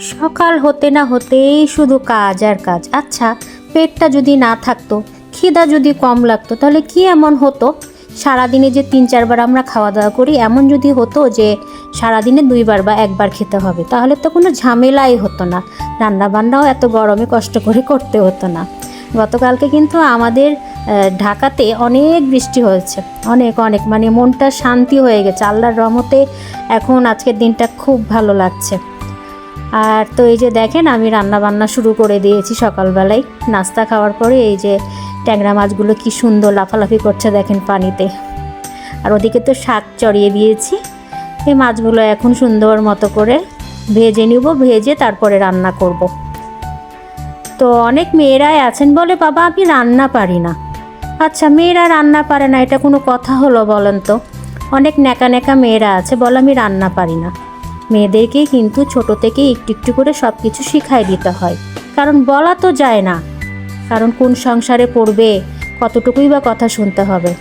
সকাল হতে না হতেই শুধু কাজ আর কাজ। আচ্ছা, পেটটা যদি না থাকতো, খিদা যদি কম লাগতো, তাহলে কি এমন হতো? সারাদিনে যে 3-4 বার আমরা খাওয়া দাওয়া করি, এমন যদি হতো যে সারাদিনে 2 বার বা 1 বার খেতে হবে, তাহলে তো কোনো ঝামেলাই হতো না। রান্নাবান্নাও এত গরমে কষ্ট করে করতে হতো না। গতকালকে কিন্তু আমাদের ঢাকাতে অনেক বৃষ্টি হয়েছে, অনেক অনেক, মানে মনটা শান্তি হয়ে গেছে আল্লাহর রহমতে। এখন আজকের দিনটা খুব ভালো লাগছে। আর তো এই যে দেখেন, আমি রান্না বান্না শুরু করে দিয়েছি সকালবেলায়। নাস্তা খাওয়ার পরে এই যে ট্যাংরা মাছগুলো কি সুন্দর লাফালাফি করছে দেখেন পানিতে। আর ওদিকে তো শাক চড়িয়ে দিয়েছি। এই মাছগুলো এখন সুন্দর মতো করে ভেজে নিব, ভেজে তারপরে রান্না করব। তো অনেক মেয়েরাই আছেন বলে, বাবা আমি রান্না পারি না। আচ্ছা, মেয়েরা রান্না পারে না, এটা কোনো কথা হলো বলেন তো? অনেক ন্যাকা ন্যাকা মেয়েরা আছে বলে আমি রান্না পারি না। মেয়েদেরকেই কিন্তু ছোট থেকেই একটু একটু করে সব কিছু শিখাই দিতে হয়, কারণ বলা তো যায় না, কারণ কোন সংসারে পড়বে, কতটুকুই বা কথা শুনতে হবে।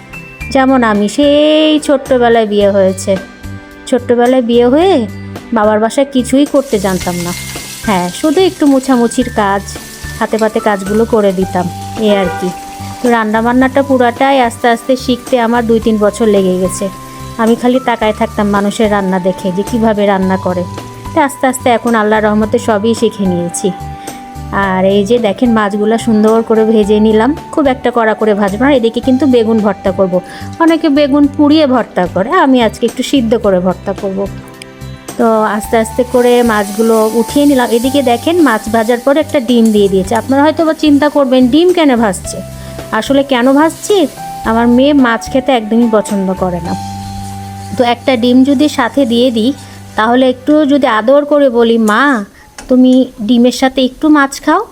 যেমন আমি সেই ছোট্টবেলায় বিয়ে হয়েছে, ছোট্টবেলায় বিয়ে হয়ে বাবার বাসায় কিছুই করতে জানতাম না। হ্যাঁ, শুধু একটু মোছামুছির কাজ, হাতে পাতে কাজগুলো করে দিতাম, এ আর কি। তো রান্নাবান্নাটা পুরাটাই আস্তে আস্তে শিখতে আমার 2-3 বছর লেগে গেছে। আমি খালি তাকায় থাকতাম মানুষের রান্না দেখে যে কিভাবে রান্না করে। তো আস্তে আস্তে এখন আল্লাহর রহমতে সবই শিখে নিয়েছি। আর এই যে দেখেন, মাছগুলো সুন্দর করে ভেজে নিলাম, খুব একটা কড়া করে ভাজবো না। এদিকে কিন্তু বেগুন ভর্তা করব। অনেকে বেগুন পুড়িয়ে ভর্তা করে, আমি আজকে একটু সিদ্ধ করে ভর্তা করব। তো আস্তে আস্তে করে মাছগুলো উঠিয়ে নিলাম। এদিকে দেখেন, মাছ ভাজার পরে একটা ডিম দিয়ে দিয়েছে। আপনারা হয়তো বা চিন্তা করবেন ডিম কেন ভাজছে। আসলে কেন ভাজছি, আমার মেয়ে মাছ খেতে একদমই পছন্দ করে না। তো একটা ডিম যদি সাথে দিয়ে দিই, তাহলে একটু যদি আদর করে বলি, মা তুমি ডিমের সাথে একটু মাছ খাও,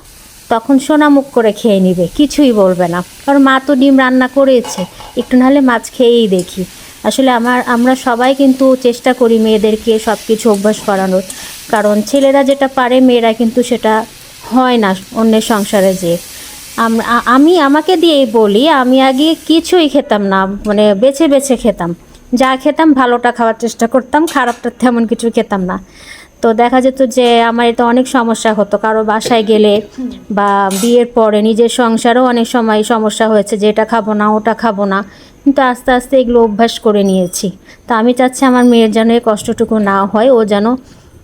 তখন সোনা মুখ করে খেয়ে নিবে, কিছুই বলবে না। কারণ মা তো ডিম রান্না করেছে, একটু নাহলে মাছ খেয়েই দেখি। আসলে আমরা সবাই কিন্তু চেষ্টা করি মেয়েদেরকে সব কিছু অভ্যাস করানোর, কারণ ছেলেরা যেটা পারে মেয়েরা কিন্তু সেটা হয় না অন্যের সংসারে। যে আমি আমাকে দিয়েই বলি, আমি আগে কিছুই খেতাম না, মানে বেছে বেছে খেতাম। যা খেতাম ভালোটা খাওয়ার চেষ্টা করতাম, খারাপটা তেমন কিছু খেতাম না। তো দেখা যেত যে আমার এটা অনেক সমস্যা হতো কারো বাসায় গেলে, বা বিয়ের পরে নিজের সংসারেও অনেক সময় সমস্যা হয়েছে যে এটা খাবো না ওটা খাবো না। কিন্তু আস্তে আস্তে এগুলো অভ্যাস করে নিয়েছি। তো আমি চাচ্ছি আমার মেয়ের যেন এই কষ্টটুকু না হয়, ও যেন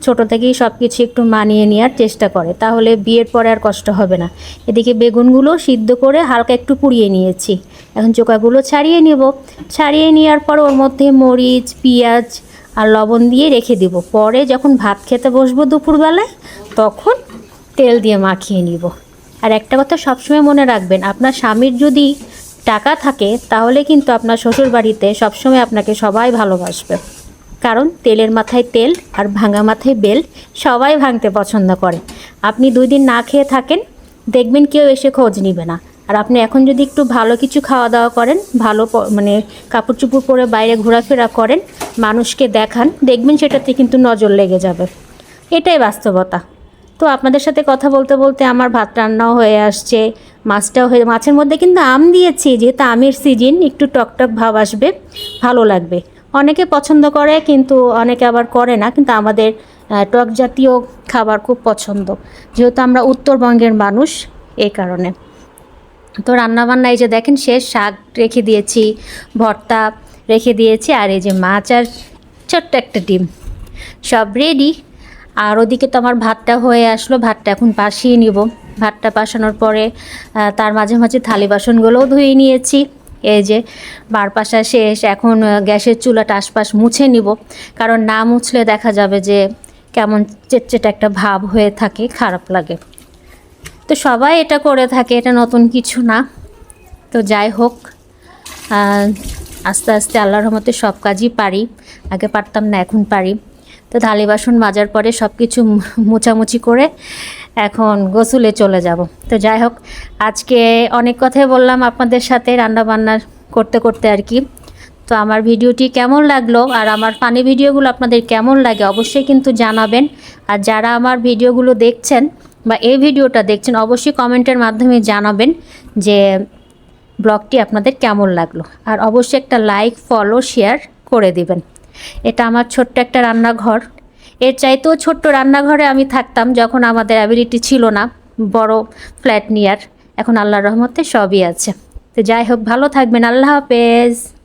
ছোট থেকেই সব কিছু একটু মানিয়ে নেওয়ার চেষ্টা করে, তাহলে বিয়ের পরে আর কষ্ট হবে না। এদিকে বেগুনগুলো সিদ্ধ করে হালকা একটু পুড়িয়ে নিয়েছি, এখন চোকাগুলো ছাড়িয়ে নেব। ছাড়িয়ে নেওয়ার পর ওর মধ্যে মরিচ, পেঁয়াজ আর লবণ দিয়ে রেখে দেব। পরে যখন ভাত খেতে বসবো দুপুরবেলায়, তখন তেল দিয়ে মাখিয়ে নিব। আর একটা কথা সবসময় মনে রাখবেন, আপনার স্বামীর যদি টাকা থাকে, তাহলে কিন্তু আপনার শ্বশুর বাড়িতে সবসময় আপনাকে সবাই ভালোবাসবে। কারণ তেলের মাথায় তেল আর ভাঙা মাথায় বেল, সবাই ভাঙতে পছন্দ করে। আপনি 2 দিন না খেয়ে থাকেন, দেখবেন কেউ এসে খোঁজ নিবে না। আর আপনি এখন যদি একটু ভালো কিছু খাওয়া দাওয়া করেন, ভালো মানে কাপড় চুপড় পরে বাইরে ঘোরাফেরা করেন, মানুষকে দেখান, দেখবেন সেটাতে কিন্তু নজর লেগে যাবে। এটাই বাস্তবতা। তো আপনাদের সাথে কথা বলতে বলতে আমার ভাত রান্নাও হয়ে আসছে, মাছটাও হয়ে, মাছের মধ্যে কিন্তু আম দিয়েছি, যেহেতু আমের সিজন, একটু টকটক ভাব আসবে, ভালো লাগবে। অনেকে পছন্দ করে কিন্তু অনেকে আবার করে না, কিন্তু আমাদের টক জাতীয় খাবার খুব পছন্দ, যেহেতু আমরা উত্তরবঙ্গের মানুষ, এই কারণে। তো রান্নাবান্না এই যে দেখেন শেষ, শাক রেখে দিয়েছি, ভর্তা রেখে দিয়েছি, আর এই যে মাছ আর ছোট্ট একটা ডিম, সব রেডি। আর ওদিকে তো আমার ভাতটা হয়ে আসলো, ভাতটা এখন পাশিয়ে নিব। ভাতটা পাশানোর পরে তার মাঝে মাঝে থালি বাসনগুলোও ধুয়ে নিয়েছি। এই যে বার পাশা শেষ, এখন গ্যাসের চুলাটা আশপাশ মুছে নিব, কারণ না মুছলে দেখা যাবে যে কেমন চেটচেটে একটা ভাব হয়ে থাকে, খারাপ লাগে। তো সবাই এটা করে থাকে, এটা নতুন কিছু না। তো যাই হোক, আস্তে আস্তে আল্লাহর রহমতে সব কাজই পারি, আগে পারতাম না, এখন পারি। তো থালি বাসন মাজার পরে সব কিছু মোছামুছি করে এখন গোসলে চলে যাব। তো যাই হোক, আজকে অনেক কথাই বললাম আপনাদের সাথে রান্নাবান্না করতে করতে আর কি। তো আমার ভিডিওটি কেমন লাগলো, আর আমার ফানি ভিডিওগুলো আপনাদের কেমন লাগে অবশ্যই কিন্তু জানাবেন। আর যারা আমার ভিডিওগুলো দেখছেন বা এই ভিডিওটা দেখছেন, অবশ্যই কমেন্টের মাধ্যমে জানাবেন যে ব্লগটি আপনাদের কেমন লাগলো। আর অবশ্যই একটা লাইক, ফলো, শেয়ার করে দিবেন। এটা আমার ছোট্ট একটা রান্নাঘর, এর চাইতেও ছোট্ট রান্নাঘরে আমি থাকতাম যখন আমাদের অ্যাবিলিটি ছিল না বড় ফ্ল্যাট নেওয়ার। এখন আল্লাহর রহমতে সবই আছে। তো যাই হোক, ভালো থাকবেন, আল্লাহ হাফেজ।